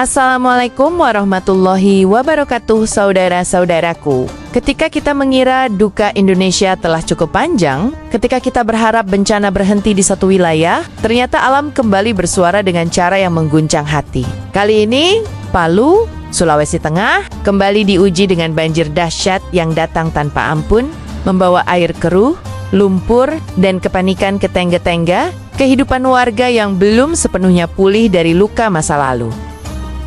Assalamualaikum warahmatullahi wabarakatuh, saudara-saudaraku. Ketika kita mengira duka Indonesia telah cukup panjang, ketika kita berharap bencana berhenti di satu wilayah, ternyata alam kembali bersuara dengan cara yang mengguncang hati. Kali ini, Palu, Sulawesi Tengah, kembali diuji dengan banjir dahsyat yang datang tanpa ampun, membawa air keruh, lumpur, dan kepanikan ke tengga-tengga kehidupan warga yang belum sepenuhnya pulih dari luka masa lalu.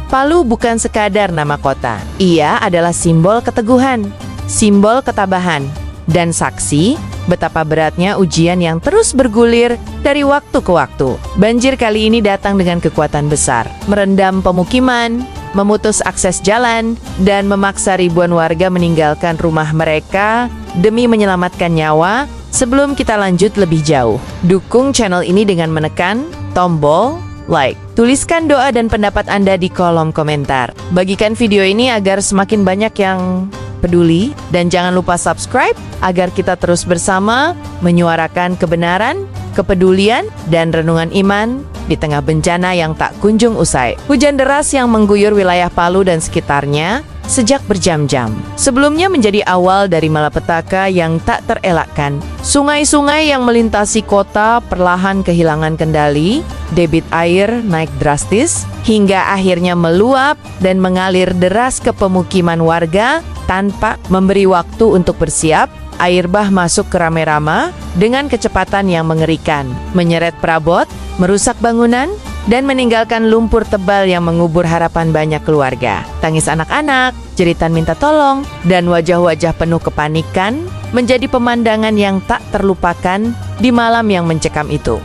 Palu bukan sekadar nama kota, ia adalah simbol keteguhan, simbol ketabahan, dan saksi betapa beratnya ujian yang terus bergulir dari waktu ke waktu. Banjir kali ini datang dengan kekuatan besar, merendam pemukiman, memutus akses jalan, dan memaksa ribuan warga meninggalkan rumah mereka demi menyelamatkan nyawa. Sebelum kita lanjut lebih jauh, dukung channel ini dengan menekan tombol like. Tuliskan doa dan pendapat Anda di kolom komentar. Bagikan video ini agar semakin banyak yang peduli, dan jangan lupa subscribe agar kita terus bersama menyuarakan kebenaran, kepedulian, dan renungan iman di tengah bencana yang tak kunjung usai. Hujan deras yang mengguyur wilayah Palu dan sekitarnya sejak berjam-jam. Sebelumnya menjadi awal dari malapetaka yang tak terelakkan. Sungai-sungai yang melintasi kota perlahan kehilangan kendali, debit air naik drastis, hingga akhirnya meluap dan mengalir deras ke pemukiman warga tanpa memberi waktu untuk bersiap. Air bah masuk ke rame-rama dengan kecepatan yang mengerikan, menyeret perabot, merusak bangunan, dan meninggalkan lumpur tebal yang mengubur harapan banyak keluarga. Tangis anak-anak, jeritan minta tolong, dan wajah-wajah penuh kepanikan menjadi pemandangan yang tak terlupakan di malam yang mencekam itu.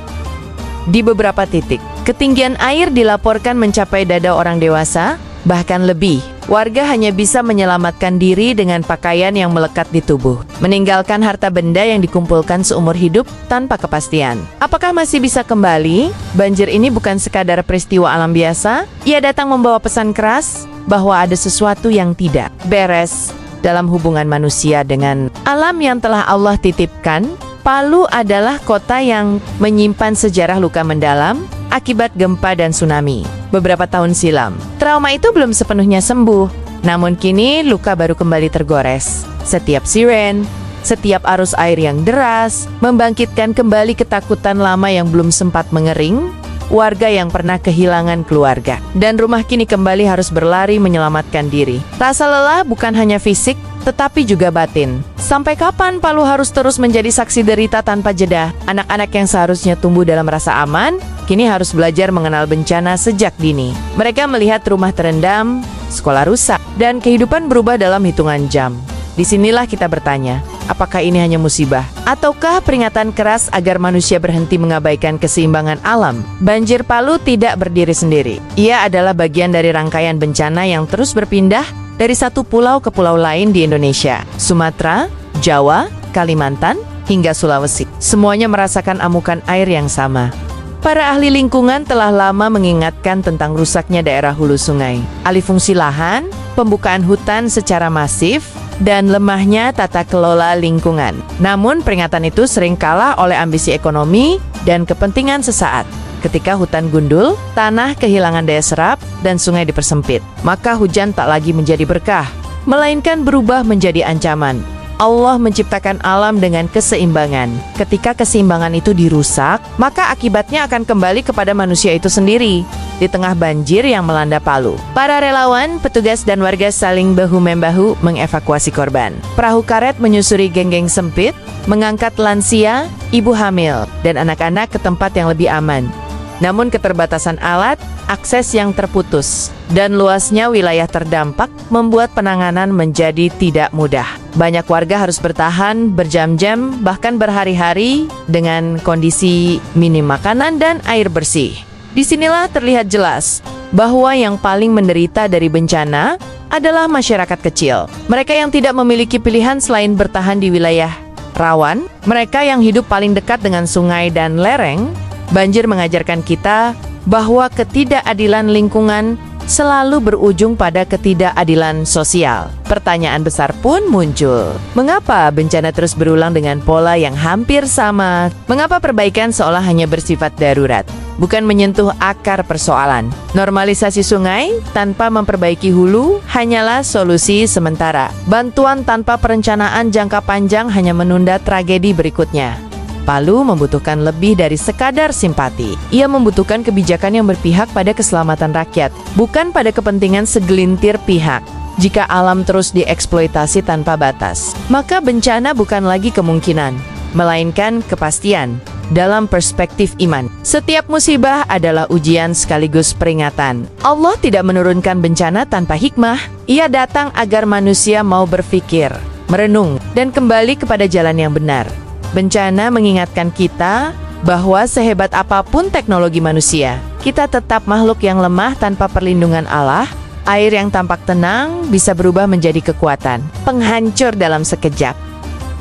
Di beberapa titik, ketinggian air dilaporkan mencapai dada orang dewasa, bahkan lebih. Warga hanya bisa menyelamatkan diri dengan pakaian yang melekat di tubuh, meninggalkan harta benda yang dikumpulkan seumur hidup tanpa kepastian. Apakah masih bisa kembali? Banjir ini bukan sekadar peristiwa alam biasa, ia datang membawa pesan keras bahwa ada sesuatu yang tidak beres dalam hubungan manusia dengan alam yang telah Allah titipkan. Palu adalah kota yang menyimpan sejarah luka mendalam akibat gempa dan tsunami beberapa tahun silam. Trauma itu belum sepenuhnya sembuh, namun kini luka baru kembali tergores. Setiap siren, setiap arus air yang deras, membangkitkan kembali ketakutan lama yang belum sempat mengering. Warga yang pernah kehilangan keluarga dan rumah kini kembali harus berlari menyelamatkan diri. Rasa lelah bukan hanya fisik, tetapi juga batin. Sampai kapan Palu harus terus menjadi saksi derita tanpa jeda? Anak-anak yang seharusnya tumbuh dalam rasa aman, kini harus belajar mengenal bencana sejak dini. Mereka melihat rumah terendam, sekolah rusak, dan kehidupan berubah dalam hitungan jam. Disinilah kita bertanya, apakah ini hanya musibah? Ataukah peringatan keras agar manusia berhenti mengabaikan keseimbangan alam? Banjir Palu tidak berdiri sendiri. Ia adalah bagian dari rangkaian bencana yang terus berpindah dari satu pulau ke pulau lain di Indonesia. Sumatera, Jawa, Kalimantan, hingga Sulawesi. Semuanya merasakan amukan air yang sama. Para ahli lingkungan telah lama mengingatkan tentang rusaknya daerah hulu sungai, alih fungsi lahan, pembukaan hutan secara masif, dan lemahnya tata kelola lingkungan. Namun peringatan itu sering kalah oleh ambisi ekonomi dan kepentingan sesaat. Ketika hutan gundul, tanah kehilangan daya serap, dan sungai dipersempit, maka hujan tak lagi menjadi berkah, melainkan berubah menjadi ancaman. Allah menciptakan alam dengan keseimbangan. Ketika keseimbangan itu dirusak, maka akibatnya akan kembali kepada manusia itu sendiri. Di tengah banjir yang melanda Palu, para relawan, petugas, dan warga saling bahu-membahu mengevakuasi korban. Perahu karet menyusuri geng-geng sempit, mengangkat lansia, ibu hamil, dan anak-anak ke tempat yang lebih aman. Namun keterbatasan alat, akses yang terputus, dan luasnya wilayah terdampak membuat penanganan menjadi tidak mudah. Banyak warga harus bertahan berjam-jam, bahkan berhari-hari dengan kondisi minim makanan dan air bersih. Disinilah terlihat jelas bahwa yang paling menderita dari bencana adalah masyarakat kecil. Mereka yang tidak memiliki pilihan selain bertahan di wilayah rawan, mereka yang hidup paling dekat dengan sungai dan lereng. Banjir mengajarkan kita bahwa ketidakadilan lingkungan selalu berujung pada ketidakadilan sosial. Pertanyaan besar pun muncul. Mengapa bencana terus berulang dengan pola yang hampir sama? Mengapa perbaikan seolah hanya bersifat darurat, bukan menyentuh akar persoalan? Normalisasi sungai tanpa memperbaiki hulu hanyalah solusi sementara. Bantuan tanpa perencanaan jangka panjang hanya menunda tragedi berikutnya. Palu membutuhkan lebih dari sekadar simpati. Ia membutuhkan kebijakan yang berpihak pada keselamatan rakyat, bukan pada kepentingan segelintir pihak. Jika alam terus dieksploitasi tanpa batas, maka bencana bukan lagi kemungkinan, melainkan kepastian. Dalam perspektif iman, setiap musibah adalah ujian sekaligus peringatan. Allah tidak menurunkan bencana tanpa hikmah. Ia datang agar manusia mau berpikir, merenung, dan kembali kepada jalan yang benar. Bencana mengingatkan kita bahwa sehebat apapun teknologi manusia, kita tetap makhluk yang lemah tanpa perlindungan Allah. Air yang tampak tenang bisa berubah menjadi kekuatan penghancur dalam sekejap.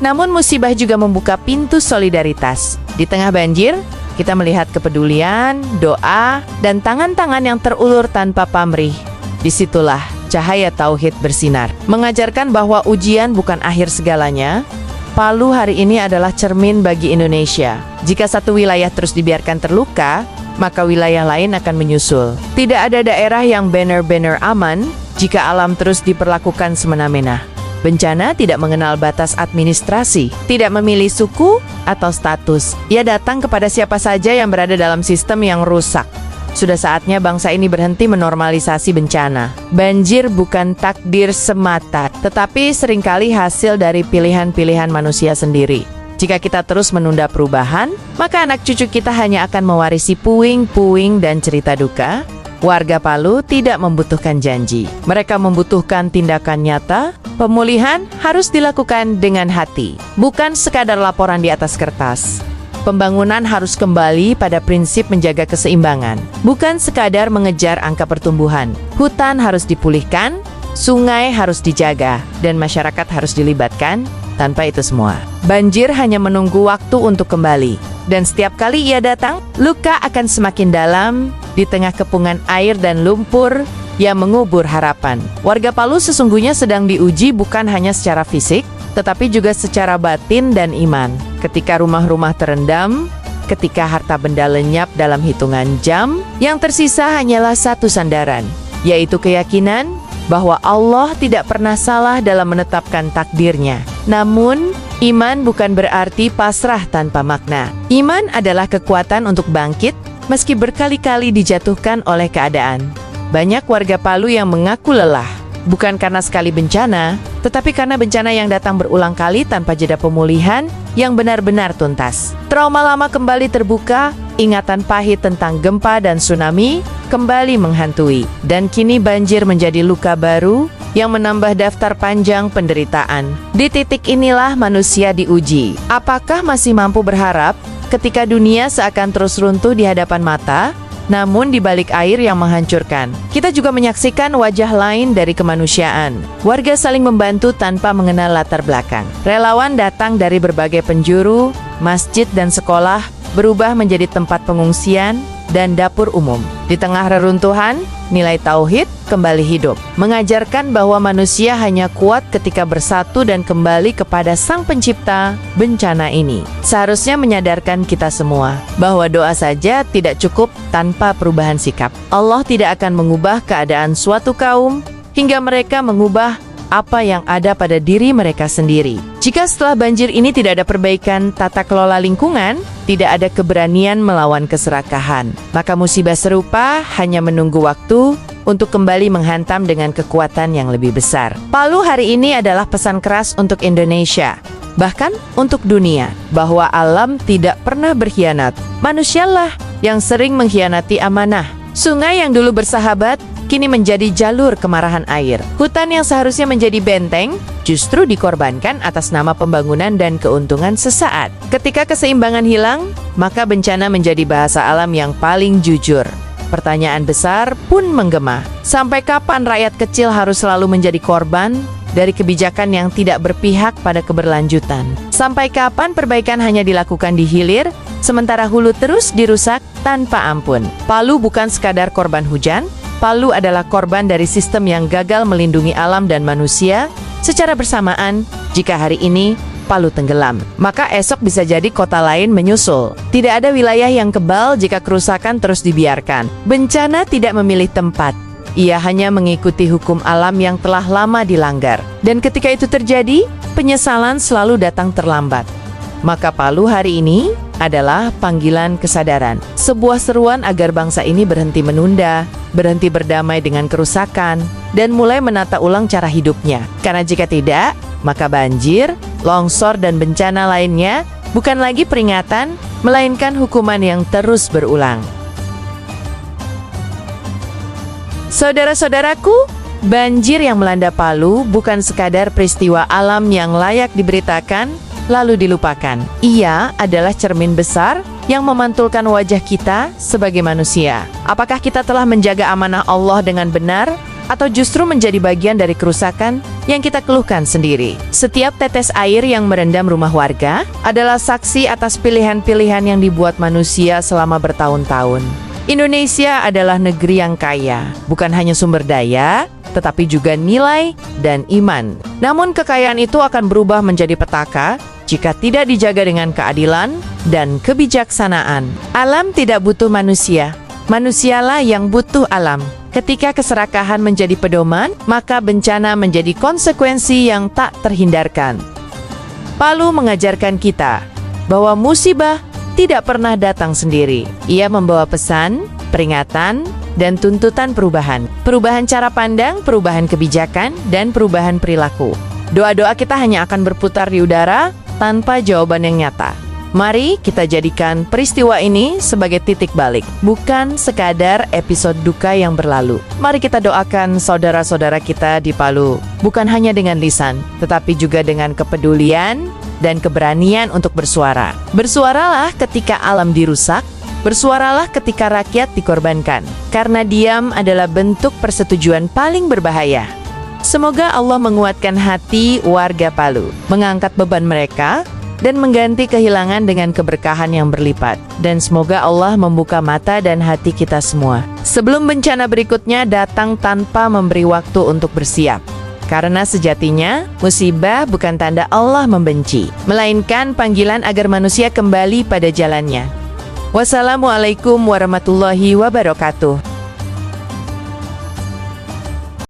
Namun musibah juga membuka pintu solidaritas. Di tengah banjir, kita melihat kepedulian, doa, dan tangan-tangan yang terulur tanpa pamrih. Disitulah cahaya tauhid bersinar, mengajarkan bahwa ujian bukan akhir segalanya. Palu hari ini adalah cermin bagi Indonesia. Jika satu wilayah terus dibiarkan terluka, maka wilayah lain akan menyusul. Tidak ada daerah yang benar-benar aman jika alam terus diperlakukan semena-mena. Bencana tidak mengenal batas administrasi, tidak memilih suku atau status. Ia datang kepada siapa saja yang berada dalam sistem yang rusak. Sudah saatnya bangsa ini berhenti menormalisasi bencana. Banjir bukan takdir semata, tetapi seringkali hasil dari pilihan-pilihan manusia sendiri. Jika kita terus menunda perubahan, maka anak cucu kita hanya akan mewarisi puing-puing dan cerita duka. Warga Palu tidak membutuhkan janji. Mereka membutuhkan tindakan nyata. Pemulihan harus dilakukan dengan hati, bukan sekadar laporan di atas kertas. Pembangunan harus kembali pada prinsip menjaga keseimbangan, bukan sekadar mengejar angka pertumbuhan. Hutan harus dipulihkan, sungai harus dijaga, dan masyarakat harus dilibatkan. Tanpa itu semua, banjir hanya menunggu waktu untuk kembali. Dan setiap kali ia datang, luka akan semakin dalam di tengah kepungan air dan lumpur yang mengubur harapan. Warga Palu sesungguhnya sedang diuji bukan hanya secara fisik, tetapi juga secara batin dan iman. Ketika rumah-rumah terendam, ketika harta benda lenyap dalam hitungan jam, yang tersisa hanyalah satu sandaran, yaitu keyakinan bahwa Allah tidak pernah salah dalam menetapkan takdirnya. Namun, iman bukan berarti pasrah tanpa makna. Iman adalah kekuatan untuk bangkit meski berkali-kali dijatuhkan oleh keadaan. Banyak warga Palu yang mengaku lelah, bukan karena sekali bencana, tetapi karena bencana yang datang berulang kali tanpa jeda pemulihan yang benar-benar tuntas. Trauma lama kembali terbuka, ingatan pahit tentang gempa dan tsunami kembali menghantui, dan kini banjir menjadi luka baru yang menambah daftar panjang penderitaan. Di titik inilah manusia diuji. Apakah masih mampu berharap ketika dunia seakan terus runtuh di hadapan mata? Namun di balik air yang menghancurkan, kita juga menyaksikan wajah lain dari kemanusiaan. Warga saling membantu tanpa mengenal latar belakang. Relawan datang dari berbagai penjuru, masjid dan sekolah berubah menjadi tempat pengungsian dan dapur umum. Di tengah reruntuhan, nilai tauhid kembali hidup, mengajarkan bahwa manusia hanya kuat ketika bersatu dan kembali kepada Sang Pencipta bencana ini. Seharusnya menyadarkan kita semua bahwa doa saja tidak cukup tanpa perubahan sikap. Allah tidak akan mengubah keadaan suatu kaum hingga mereka mengubah apa yang ada pada diri mereka sendiri. Jika setelah banjir ini tidak ada perbaikan tata kelola lingkungan, tidak ada keberanian melawan keserakahan, maka musibah serupa hanya menunggu waktu untuk kembali menghantam dengan kekuatan yang lebih besar. Palu hari ini adalah pesan keras untuk Indonesia, bahkan untuk dunia, bahwa alam tidak pernah berkhianat. Manusialah yang sering mengkhianati amanah. Sungai yang dulu bersahabat kini menjadi jalur kemarahan air. Hutan yang seharusnya menjadi benteng justru dikorbankan atas nama pembangunan dan keuntungan sesaat. Ketika keseimbangan hilang, maka bencana menjadi bahasa alam yang paling jujur. Pertanyaan besar pun menggema. Sampai kapan rakyat kecil harus selalu menjadi korban dari kebijakan yang tidak berpihak pada keberlanjutan? Sampai kapan perbaikan hanya dilakukan di hilir, sementara hulu terus dirusak tanpa ampun? Palu bukan sekadar korban hujan, Palu adalah korban dari sistem yang gagal melindungi alam dan manusia. Secara bersamaan, jika hari ini Palu tenggelam, maka esok bisa jadi kota lain menyusul. Tidak ada wilayah yang kebal jika kerusakan terus dibiarkan. Bencana tidak memilih tempat. Ia hanya mengikuti hukum alam yang telah lama dilanggar. Dan ketika itu terjadi, penyesalan selalu datang terlambat. Maka Palu hari ini adalah panggilan kesadaran. Sebuah seruan agar bangsa ini berhenti menunda, berhenti berdamai dengan kerusakan, dan mulai menata ulang cara hidupnya. Karena jika tidak, maka banjir, longsor, dan bencana lainnya bukan lagi peringatan, melainkan hukuman yang terus berulang. Saudara-saudaraku, banjir yang melanda Palu bukan sekadar peristiwa alam yang layak diberitakan lalu dilupakan. Ia adalah cermin besar yang memantulkan wajah kita sebagai manusia. Apakah kita telah menjaga amanah Allah dengan benar, atau justru menjadi bagian dari kerusakan yang kita keluhkan sendiri? Setiap tetes air yang merendam rumah warga adalah saksi atas pilihan-pilihan yang dibuat manusia selama bertahun-tahun. Indonesia adalah negeri yang kaya, bukan hanya sumber daya, tetapi juga nilai dan iman. Namun kekayaan itu akan berubah menjadi petaka jika tidak dijaga dengan keadilan dan kebijaksanaan. Alam tidak butuh manusia, manusialah yang butuh alam. Ketika keserakahan menjadi pedoman, maka bencana menjadi konsekuensi yang tak terhindarkan. Palu mengajarkan kita bahwa musibah tidak pernah datang sendiri. Ia membawa pesan, peringatan, dan tuntutan perubahan. Perubahan cara pandang, perubahan kebijakan, dan perubahan perilaku. Doa-doa kita hanya akan berputar di udara tanpa jawaban yang nyata. Mari kita jadikan peristiwa ini sebagai titik balik, bukan sekadar episode duka yang berlalu. Mari kita doakan saudara-saudara kita di Palu, bukan hanya dengan lisan, tetapi juga dengan kepedulian dan keberanian untuk bersuara. Bersuaralah ketika alam dirusak, bersuaralah ketika rakyat dikorbankan, karena diam adalah bentuk persetujuan paling berbahaya. Semoga Allah menguatkan hati warga Palu, mengangkat beban mereka, dan mengganti kehilangan dengan keberkahan yang berlipat. Dan semoga Allah membuka mata dan hati kita semua, sebelum bencana berikutnya datang tanpa memberi waktu untuk bersiap. Karena sejatinya, musibah bukan tanda Allah membenci, melainkan panggilan agar manusia kembali pada jalannya. Wassalamualaikum warahmatullahi wabarakatuh.